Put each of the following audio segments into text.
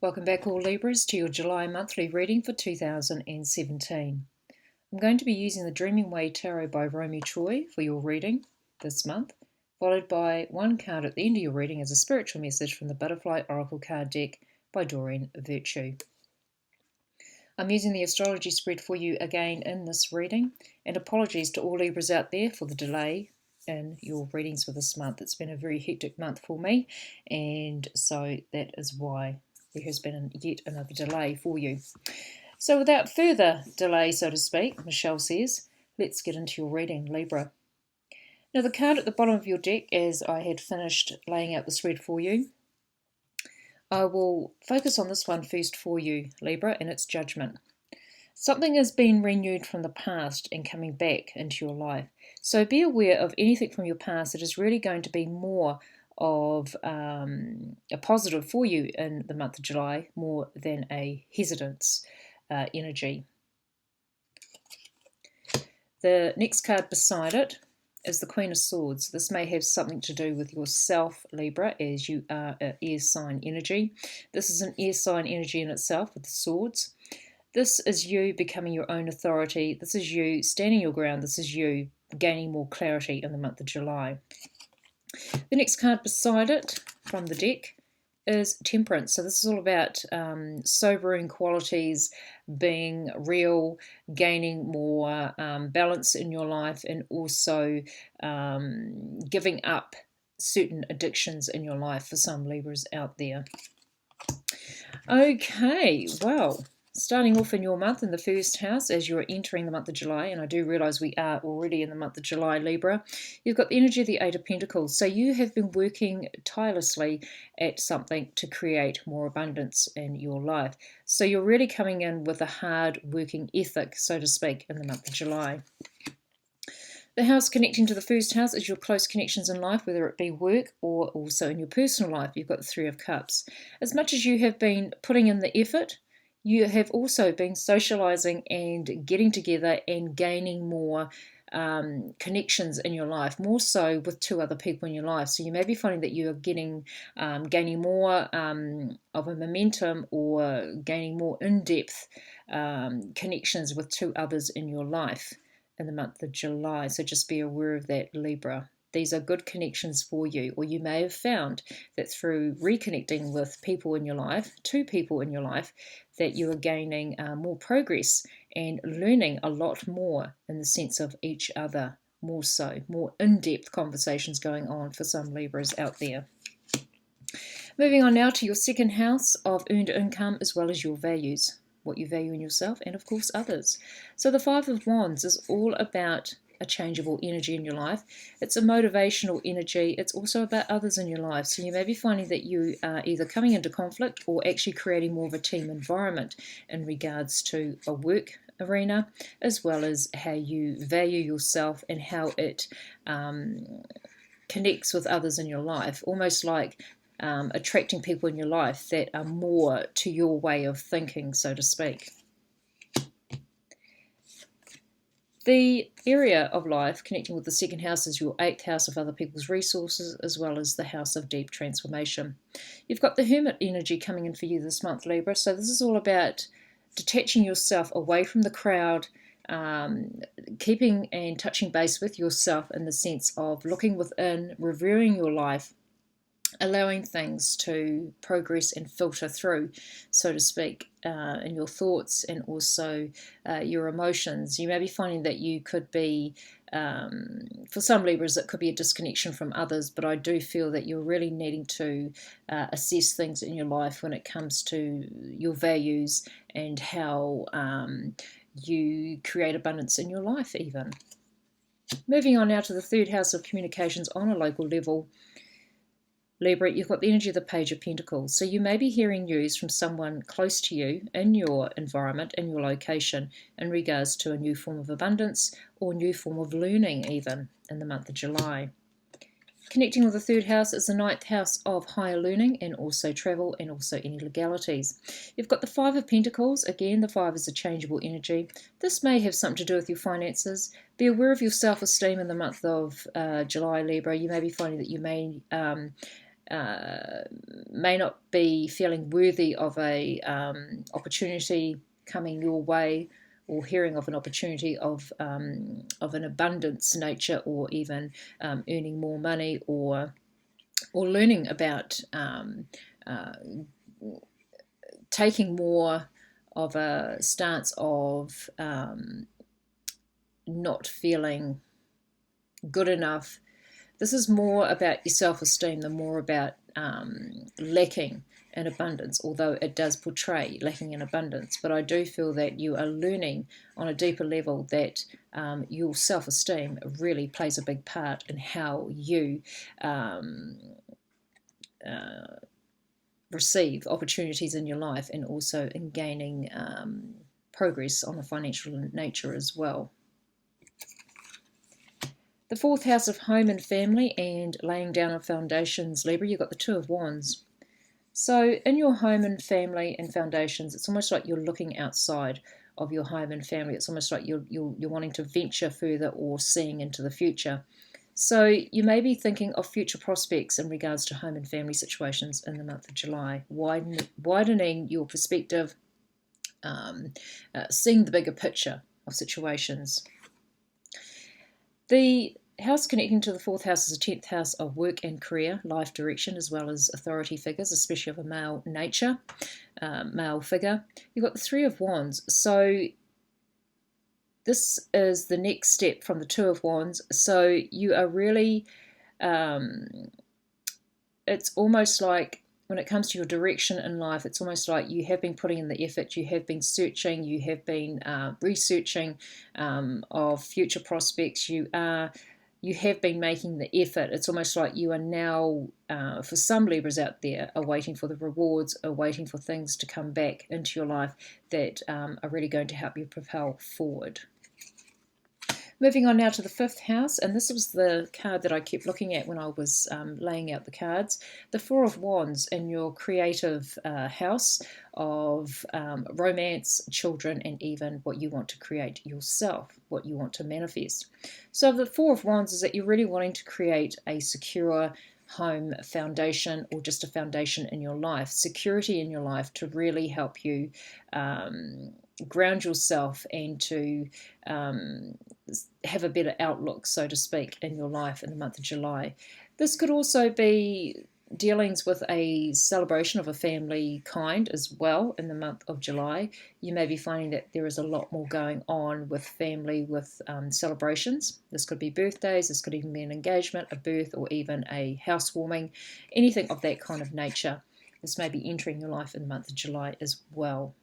Welcome back, all Libras, to your July monthly reading for 2017. I'm going to be using the Dreaming Way Tarot by Romy Choi for your reading this month, followed by one card at the end of your reading as a spiritual message from the Butterfly Oracle card deck by Doreen Virtue. I'm using the astrology spread for you again in this reading, and apologies to all Libras out there for the delay in your readings for this month. It's been a very hectic month for me, and so that is why there has been yet another delay for you. So without further delay, so to speak, Michelle says, let's get into your reading, Libra. Now the card at the bottom of your deck, as I had finished laying out the spread for you, I will focus on this one first for you, Libra, and it's judgment. Something has been renewed from the past and coming back into your life. So be aware of anything from your past that is really going to be more of a positive for you in the month of July, more than a hesitance energy. The next card beside it is the Queen of Swords. This may have something to do with yourself, Libra, as you are an air sign energy. This is an air sign energy in itself with the swords. This is you becoming your own authority. This is you standing your ground. This is you gaining more clarity in the month of July. The next card beside it from the deck is Temperance. So this is all about sobering qualities, being real, gaining more balance in your life, and also giving up certain addictions in your life for some Libras out there. Okay, well, starting off in your month in the first house as you're entering the month of July, and I do realise we are already in the month of July, Libra, you've got the energy of the Eight of Pentacles. So you have been working tirelessly at something to create more abundance in your life. So you're really coming in with a hard working ethic, so to speak, in the month of July. The house connecting to the first house is your close connections in life, whether it be work or also in your personal life. You've got the Three of Cups. As much as you have been putting in the effort, you have also been socializing and getting together and gaining more connections in your life, more so with two other people in your life. So you may be finding that you are gaining more of a momentum or gaining more in-depth connections with two others in your life in the month of July. So just be aware of that, Libra. These are good connections for you, or you may have found that through reconnecting with people in your life, two people in your life, that you are gaining more progress and learning a lot more in the sense of each other, more so, more in-depth conversations going on for some Libras out there. Moving on now to your second house of earned income as well as your values, what you value in yourself and of course others. So the Five of Wands is all about a changeable energy in your life. It's a motivational energy. It's also about others in your life. So you may be finding that you are either coming into conflict or actually creating more of a team environment in regards to a work arena, as well as how you value yourself and how it connects with others in your life, almost like attracting people in your life that are more to your way of thinking, so to speak. The area of life connecting with the second house is your eighth house of other people's resources, as well as the house of deep transformation. You've got the Hermit energy coming in for you this month, Libra. So this is all about detaching yourself away from the crowd, keeping and touching base with yourself in the sense of looking within, reviewing your life, allowing things to progress and filter through, so to speak, in your thoughts and also your emotions. You may be finding that you could be, for some Libras, it could be a disconnection from others, but I do feel that you're really needing to assess things in your life when it comes to your values and how you create abundance in your life even. Moving on now to the third house of communications on a local level, Libra, you've got the energy of the Page of Pentacles. So you may be hearing news from someone close to you in your environment, in your location, in regards to a new form of abundance or new form of learning even in the month of July. Connecting with the third house is the ninth house of higher learning and also travel and also any legalities. You've got the Five of Pentacles. Again, the five is a changeable energy. This may have something to do with your finances. Be aware of your self-esteem in the month of July, Libra. You may be finding that you may may not be feeling worthy of a opportunity coming your way, or hearing of an opportunity of an abundance nature, or even earning more money, or learning about taking more of a stance of not feeling good enough. This is more about your self-esteem than more about lacking in abundance, although it does portray lacking in abundance. But I do feel that you are learning on a deeper level that your self-esteem really plays a big part in how you receive opportunities in your life, and also in gaining progress on a financial nature as well. The fourth house of home and family and laying down of foundations, Libra, you've got the Two of Wands. So in your home and family and foundations, it's almost like you're looking outside of your home and family. It's almost like you're wanting to venture further or seeing into the future. So you may be thinking of future prospects in regards to home and family situations in the month of July, widening your perspective, seeing the bigger picture of situations. The house connecting to the fourth house is a 10th house of work and career, life direction, as well as authority figures, especially of a male nature, male figure. You've got the Three of Wands. So this is the next step from the Two of Wands. So you are really, it's almost like when it comes to your direction in life, it's almost like you have been putting in the effort, you have been searching, you have been researching of future prospects, you have been making the effort. It's almost like you are now, for some Libras out there, are waiting for the rewards, are waiting for things to come back into your life that are really going to help you propel forward. Moving on now to the fifth house, and this was the card that I kept looking at when I was laying out the cards. The Four of Wands in your creative house of romance, children, and even what you want to create yourself, what you want to manifest. So the Four of Wands is that you're really wanting to create a secure home foundation, or just a foundation in your life, security in your life, to really help you ground yourself and to have a better outlook, so to speak, in your life in the month of July. This could also be dealings with a celebration of a family kind as well in the month of July. You may be finding that there is a lot more going on with family, with celebrations. This could be birthdays, this could even be an engagement, a birth, or even a housewarming, anything of that kind of nature. This may be entering your life in the month of July as well.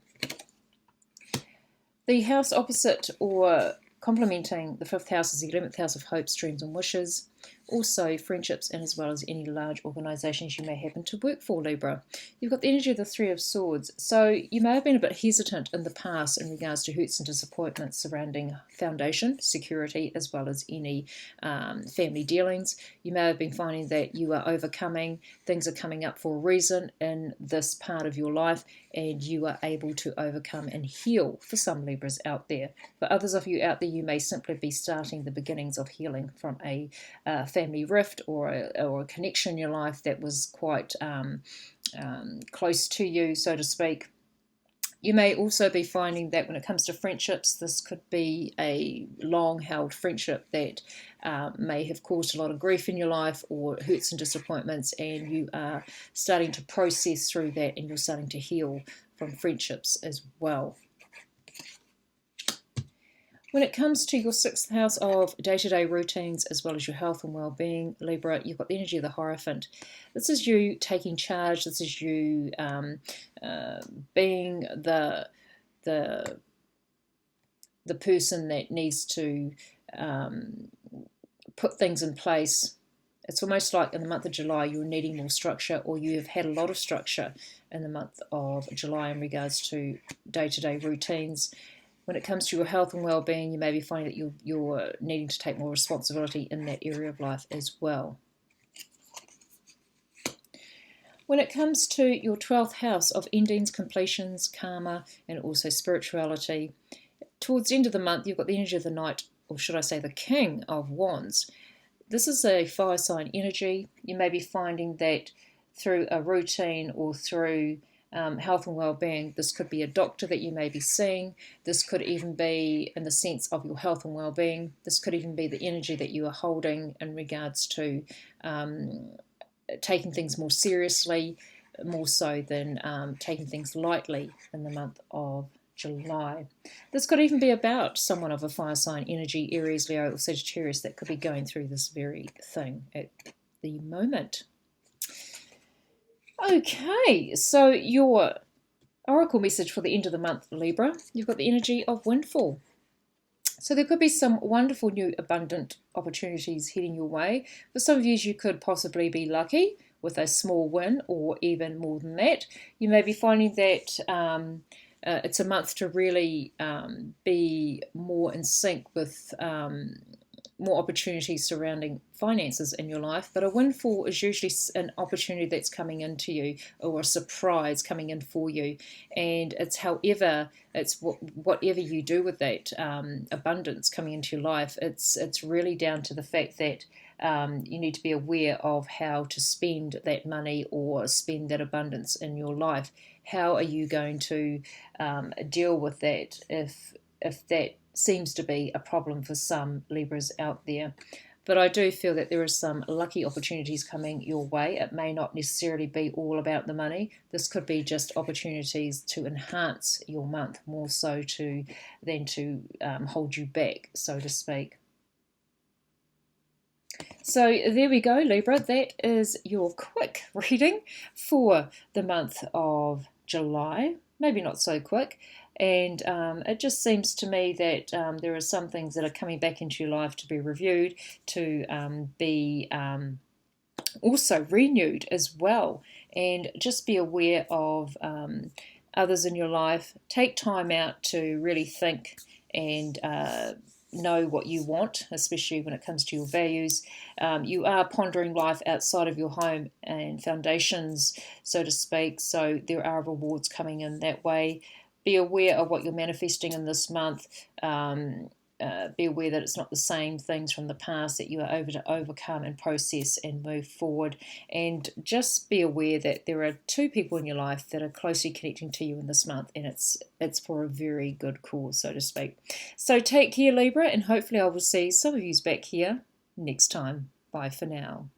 The house opposite or complementing the fifth house is the 11th house of hopes, dreams and wishes. Also friendships, and as well as any large organisations you may happen to work for, Libra. You've got the energy of the Three of Swords. So you may have been a bit hesitant in the past in regards to hurts and disappointments surrounding foundation, security, as well as any family dealings. You may have been finding that you are overcoming, things are coming up for a reason in this part of your life, and you are able to overcome and heal for some Libras out there. For others of you out there, you may simply be starting the beginnings of healing from a family rift, or a connection in your life that was quite close to you, so to speak. You may also be finding that when it comes to friendships, this could be a long-held friendship that may have caused a lot of grief in your life, or hurts and disappointments, and you are starting to process through that, and you're starting to heal from friendships as well. When it comes to your sixth house of day-to-day routines, as well as your health and well-being, Libra, you've got the energy of the Hierophant. This is you taking charge. This is you being the person that needs to put things in place. It's almost like in the month of July you're needing more structure, or you have had a lot of structure in the month of July in regards to day-to-day routines. When it comes to your health and well-being, you may be finding that you're needing to take more responsibility in that area of life as well. When it comes to your 12th house of endings, completions, karma, and also spirituality, towards the end of the month, you've got the energy of the Knight, or should I say the King of Wands. This is a fire sign energy. You may be finding that through a routine or through health and well-being. This could be a doctor that you may be seeing. This could even be in the sense of your health and well-being. This could even be the energy that you are holding in regards to taking things more seriously, more so than taking things lightly in the month of July. This could even be about someone of a fire sign energy, Aries, Leo, or Sagittarius, that could be going through this very thing at the moment. Okay, so your oracle message for the end of the month, Libra, you've got the energy of windfall. So there could be some wonderful new abundant opportunities heading your way. For some of you, you could possibly be lucky with a small win or even more than that. You may be finding that it's a month to really be more in sync with more opportunities surrounding finances in your life, but a windfall is usually an opportunity that's coming into you, or a surprise coming in for you. And it's whatever you do with that abundance coming into your life, it's really down to the fact that you need to be aware of how to spend that money or spend that abundance in your life. How are you going to deal with that if that seems to be a problem for some Libras out there? But I do feel that there are some lucky opportunities coming your way. It may not necessarily be all about the money. This could be just opportunities to enhance your month more so than to hold you back, so to speak. So there we go, Libra. That is your quick reading for the month of July. Maybe not so quick. And it just seems to me that there are some things that are coming back into your life to be reviewed, to be also renewed as well. And just be aware of others in your life. Take time out to really think and know what you want, especially when it comes to your values. You are pondering life outside of your home and foundations, so to speak, so there are rewards coming in that way. Be aware of what you're manifesting in this month. Be aware that it's not the same things from the past that you are over to overcome and process and move forward. And just be aware that there are two people in your life that are closely connecting to you in this month, and it's for a very good cause, so to speak. So take care, Libra, and hopefully I will see some of you back here next time. Bye for now.